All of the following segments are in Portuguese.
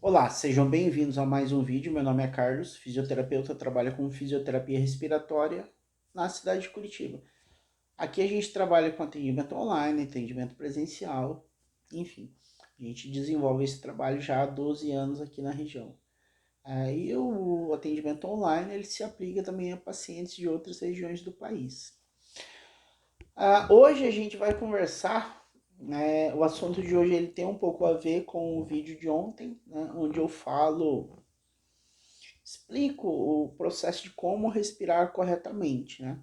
Olá, sejam bem-vindos a mais um vídeo. Meu nome é Carlos, fisioterapeuta, trabalho com fisioterapia respiratória na cidade de Curitiba. Aqui a gente trabalha com atendimento online, atendimento presencial, enfim, a gente desenvolve esse trabalho já há 12 anos aqui na região. E o atendimento online ele se aplica também a pacientes de outras regiões do país. Hoje a gente vai conversar, né, o assunto de hoje ele tem um pouco a ver com o vídeo de ontem, né, onde eu explico o processo de como respirar corretamente, né?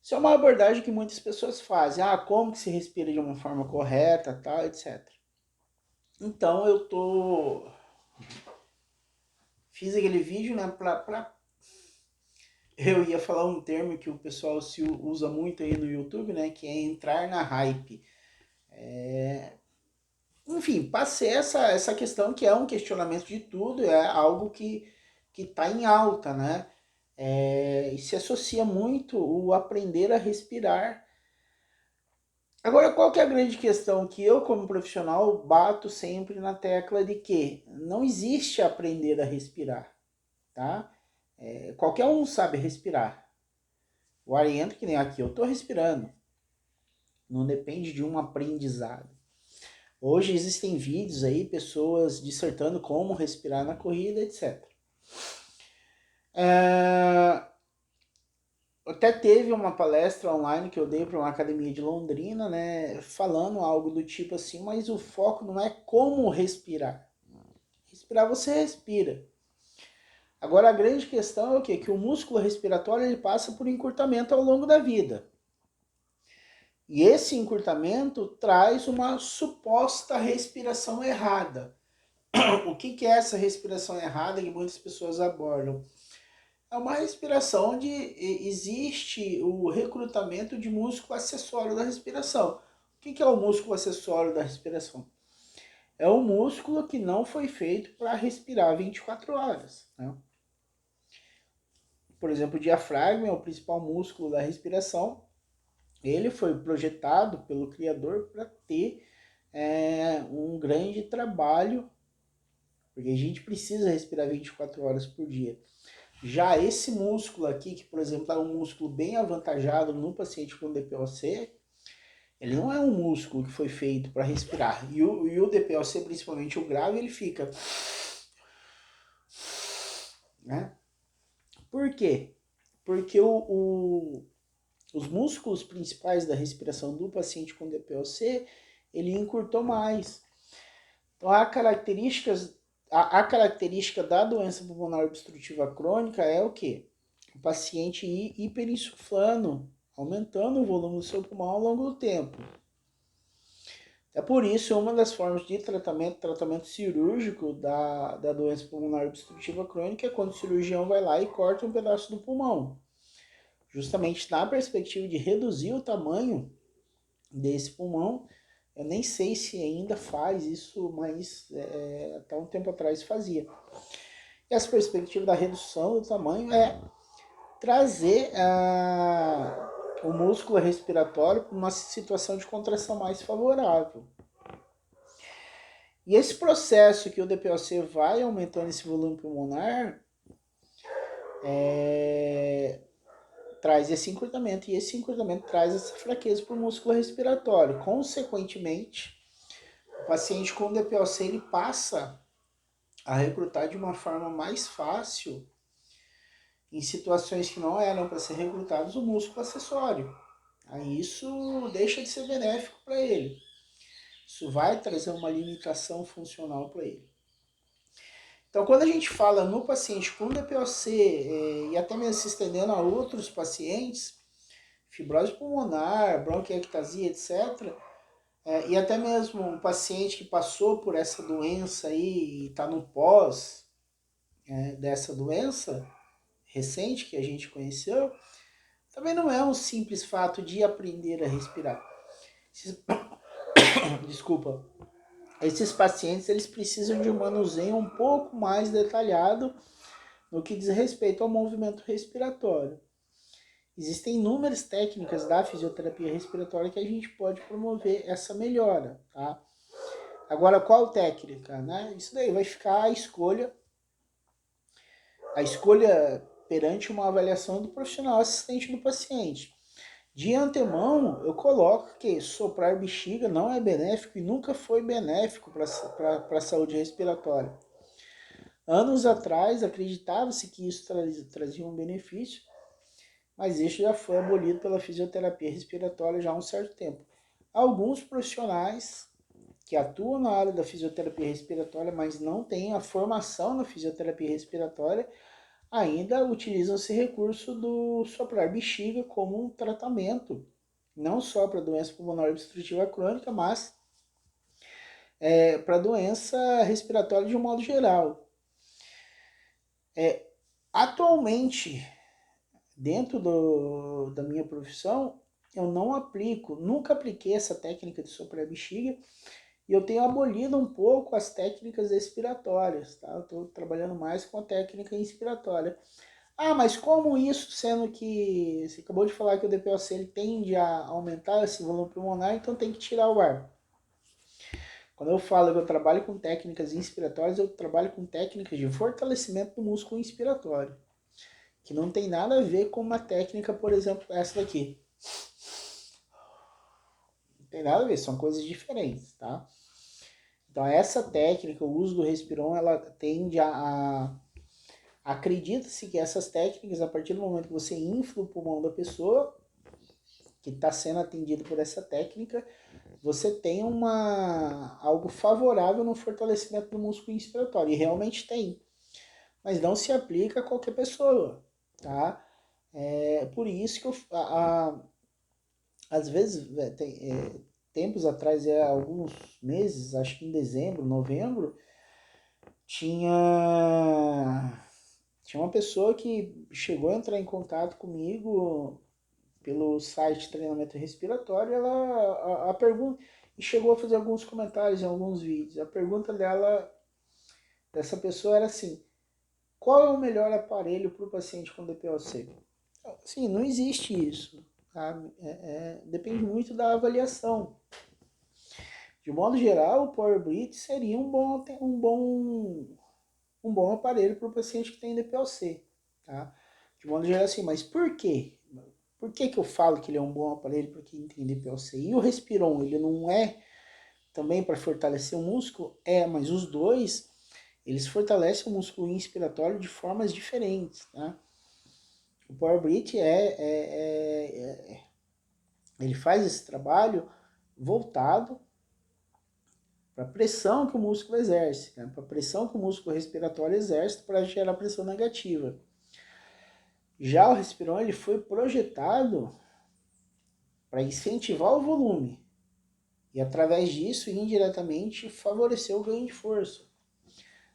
Isso é uma abordagem que muitas pessoas fazem. Como que se respira de uma forma correta, tal, etc. Então fiz aquele vídeo, né, eu ia falar um termo que o pessoal se usa muito aí no YouTube, né, que é entrar na hype. Enfim, passei essa questão que é um questionamento de tudo, é algo que está em alta, né? E se associa muito o aprender a respirar. Agora, qual que é a grande questão que eu, como profissional, bato sempre na tecla de que não existe aprender a respirar, tá? Qualquer um sabe respirar. O ar entra que nem aqui, eu estou respirando. Não depende de um aprendizado. Hoje existem vídeos aí, pessoas dissertando como respirar na corrida, etc. Até teve uma palestra online que eu dei para uma academia de Londrina, né, falando algo do tipo assim, mas o foco não é como respirar. Respirar você respira. Agora a grande questão é o quê? Que o músculo respiratório ele passa por encurtamento ao longo da vida. E esse encurtamento traz uma suposta respiração errada. O que é essa respiração errada que muitas pessoas abordam? É uma respiração onde existe o recrutamento de músculo acessório da respiração. O que é o músculo acessório da respiração? É um músculo que não foi feito para respirar 24 horas. Né? Por exemplo, o diafragma é o principal músculo da respiração. Ele foi projetado pelo Criador para ter um grande trabalho, porque a gente precisa respirar 24 horas por dia. Já esse músculo aqui, que por exemplo é um músculo bem avantajado no paciente com DPOC, ele não é um músculo que foi feito para respirar. E o DPOC, principalmente o grave, ele fica. Né? Por quê? Porque os músculos principais da respiração do paciente com DPOC, ele encurtou mais. Então, a característica da doença pulmonar obstrutiva crônica é o quê? O paciente ir hiperinsuflando, aumentando o volume do seu pulmão ao longo do tempo. É por isso uma das formas de tratamento cirúrgico da doença pulmonar obstrutiva crônica é quando o cirurgião vai lá e corta um pedaço do pulmão. Justamente na perspectiva de reduzir o tamanho desse pulmão. Eu nem sei se ainda faz isso, mas até um tempo atrás fazia. E essa perspectiva da redução do tamanho é trazer o músculo respiratório para uma situação de contração mais favorável. E esse processo que o DPOC vai aumentando esse volume pulmonar traz esse encurtamento, e esse encurtamento traz essa fraqueza para o músculo respiratório. Consequentemente, o paciente com DPOC ele passa a recrutar de uma forma mais fácil em situações que não eram para ser recrutados o músculo acessório. Aí isso deixa de ser benéfico para ele. Isso vai trazer uma limitação funcional para ele. Então, quando a gente fala no paciente com DPOC e até mesmo se estendendo a outros pacientes, fibrose pulmonar, bronquiectasia, etc., e até mesmo um paciente que passou por essa doença aí e está no pós dessa doença recente que a gente conheceu, também não é um simples fato de aprender a respirar. Desculpa. Esses pacientes eles precisam de um manuseio um pouco mais detalhado no que diz respeito ao movimento respiratório. Existem inúmeras técnicas da fisioterapia respiratória que a gente pode promover essa melhora, tá? Agora, qual técnica, né? Isso daí vai ficar a escolha perante uma avaliação do profissional assistente do paciente. De antemão, eu coloco que soprar bexiga não é benéfico e nunca foi benéfico para a saúde respiratória. Anos atrás, acreditava-se que isso trazia um benefício, mas isso já foi abolido pela fisioterapia respiratória já há um certo tempo. Alguns profissionais que atuam na área da fisioterapia respiratória, mas não têm a formação na fisioterapia respiratória, ainda utilizam esse recurso do soprar bexiga como um tratamento, não só para doença pulmonar obstrutiva crônica, mas para doença respiratória de um modo geral. Atualmente, dentro da minha profissão, eu não nunca apliquei essa técnica de soprar bexiga, e eu tenho abolido um pouco as técnicas expiratórias, tá? Eu estou trabalhando mais com a técnica inspiratória. Ah, mas como isso, sendo que você acabou de falar que o DPOC ele tende a aumentar esse volume pulmonar, então tem que tirar o ar. Quando eu falo que eu trabalho com técnicas inspiratórias, eu trabalho com técnicas de fortalecimento do músculo inspiratório, que não tem nada a ver com uma técnica, por exemplo, essa daqui. Não tem nada a ver, são coisas diferentes, tá? Então essa técnica, o uso do Respiron, ela tende acredita-se que essas técnicas, a partir do momento que você infla o pulmão da pessoa que está sendo atendido por essa técnica, você tem algo favorável no fortalecimento do músculo inspiratório. E realmente tem. Mas não se aplica a qualquer pessoa, tá? Por isso que às vezes, tempos atrás, alguns meses, acho que em dezembro, novembro, tinha uma pessoa que chegou a entrar em contato comigo pelo site Treinamento Respiratório, a pergunta, e chegou a fazer alguns comentários em alguns vídeos. A pergunta dessa pessoa era assim: qual é o melhor aparelho para o paciente com DPOC? Sim, não existe isso. Tá? Depende muito da avaliação. De modo geral, o Power Breath seria um bom aparelho para o paciente que tem DPOC. Tá? De modo geral, assim, mas por quê? Por que eu falo que ele é um bom aparelho para quem tem DPOC? E o Respiron, ele não é também para fortalecer o músculo? Mas os dois, eles fortalecem o músculo inspiratório de formas diferentes, tá? O Power Breath ele faz esse trabalho voltado para a pressão que o músculo exerce, né? Para a pressão que o músculo respiratório exerce para gerar pressão negativa. Já o Respiron, ele foi projetado para incentivar o volume e, através disso, indiretamente, favorecer o ganho de força.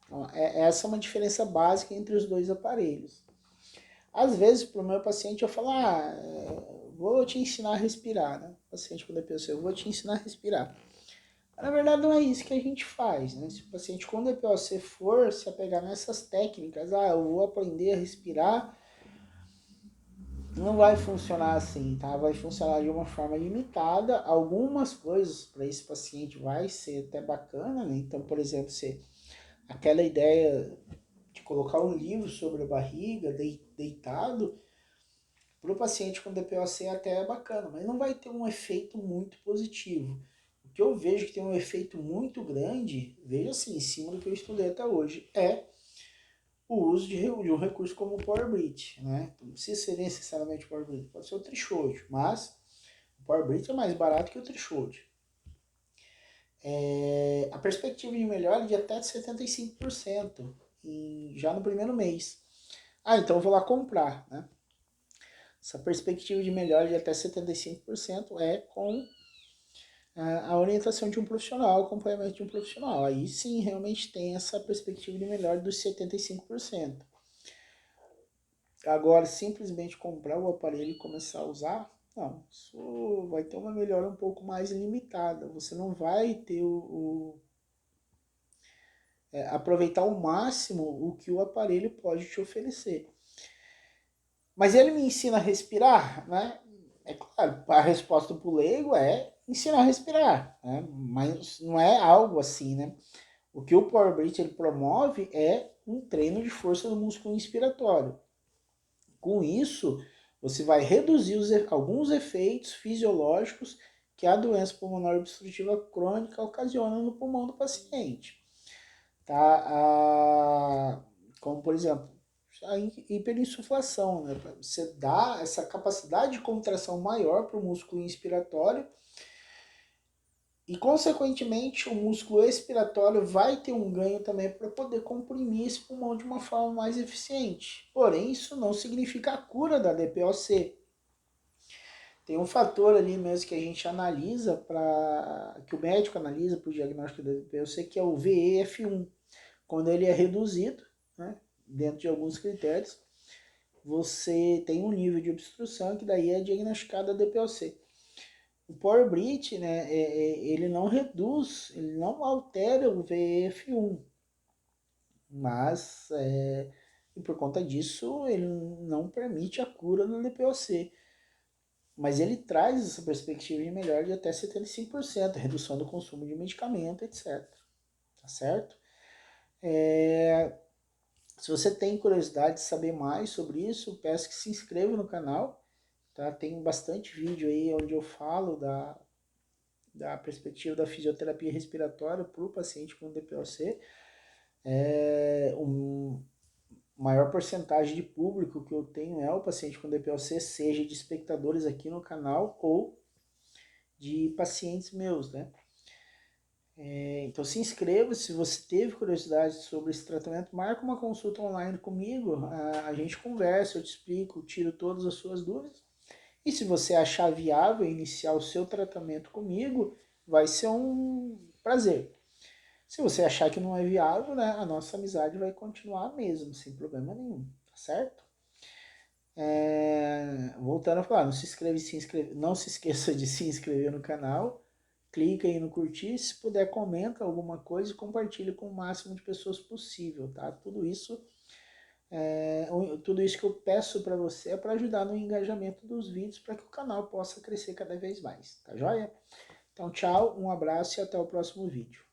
Então, essa é uma diferença básica entre os dois aparelhos. Às vezes, para o meu paciente, eu falo, vou te ensinar a respirar, né? Paciente com DPOC, eu vou te ensinar a respirar. Mas, na verdade, não é isso que a gente faz, né? Se o paciente com DPOC for se apegar nessas técnicas, eu vou aprender a respirar, não vai funcionar assim, tá? Vai funcionar de uma forma limitada. Algumas coisas para esse paciente vai ser até bacana, né? Então, por exemplo, aquela ideia de colocar um livro sobre a barriga, deitado, para o paciente com DPOC até é bacana, mas não vai ter um efeito muito positivo. O que eu vejo que tem um efeito muito grande, veja assim, em cima do que eu estudei até hoje, é o uso de um recurso como o Power Breath, né? Não precisa ser necessariamente o Power Breath, pode ser o Threshold, mas o Power Breath é mais barato que o Threshold. A perspectiva de melhora é de até 75% já no primeiro mês. Então eu vou lá comprar, né? Essa perspectiva de melhora de até 75% é com a orientação de um profissional, acompanhamento de um profissional. Aí sim, realmente tem essa perspectiva de melhora dos 75%. Agora, simplesmente comprar o aparelho e começar a usar, não, isso vai ter uma melhora um pouco mais limitada. Você não vai ter aproveitar ao máximo o que o aparelho pode te oferecer. Mas ele me ensina a respirar, né? É claro, a resposta pro leigo é ensinar a respirar, né? Mas não é algo assim, né? O que o Power Breath ele promove é um treino de força do músculo inspiratório. Com isso, você vai reduzir alguns efeitos fisiológicos que a doença pulmonar obstrutiva crônica ocasiona no pulmão do paciente. Tá? Como, por exemplo, a hiperinsuflação. Né? Você dá essa capacidade de contração maior para o músculo inspiratório e, consequentemente, o músculo expiratório vai ter um ganho também para poder comprimir esse pulmão de uma forma mais eficiente. Porém, isso não significa a cura da DPOC. Tem um fator ali mesmo que a gente analisa, que o médico analisa para o diagnóstico da DPOC, que é o VEF1. Quando ele é reduzido, né, dentro de alguns critérios, você tem um nível de obstrução que daí é diagnosticado a DPOC. O Power Breath, né, ele não reduz, ele não altera o VF1, mas e por conta disso ele não permite a cura do DPOC. Mas ele traz essa perspectiva de melhora de até 75%, redução do consumo de medicamento, etc. Tá certo? Se você tem curiosidade de saber mais sobre isso, peço que se inscreva no canal. Tá? Tem bastante vídeo aí onde eu falo da perspectiva da fisioterapia respiratória para o paciente com DPOC. Maior porcentagem de público que eu tenho é o paciente com DPOC, seja de espectadores aqui no canal ou de pacientes meus, né? Então se inscreva, se você teve curiosidade sobre esse tratamento, marca uma consulta online comigo, a gente conversa, eu te explico, tiro todas as suas dúvidas. E se você achar viável iniciar o seu tratamento comigo, vai ser um prazer. Se você achar que não é viável, né, a nossa amizade vai continuar mesmo, sem problema nenhum, tá certo? Voltando a falar, não se esqueça de se inscrever no canal, clica aí no curtir, se puder comenta alguma coisa e compartilha com o máximo de pessoas possível, tá? Tudo isso que eu peço para você é para ajudar no engajamento dos vídeos, para que o canal possa crescer cada vez mais, tá joia? Então tchau, um abraço e até o próximo vídeo.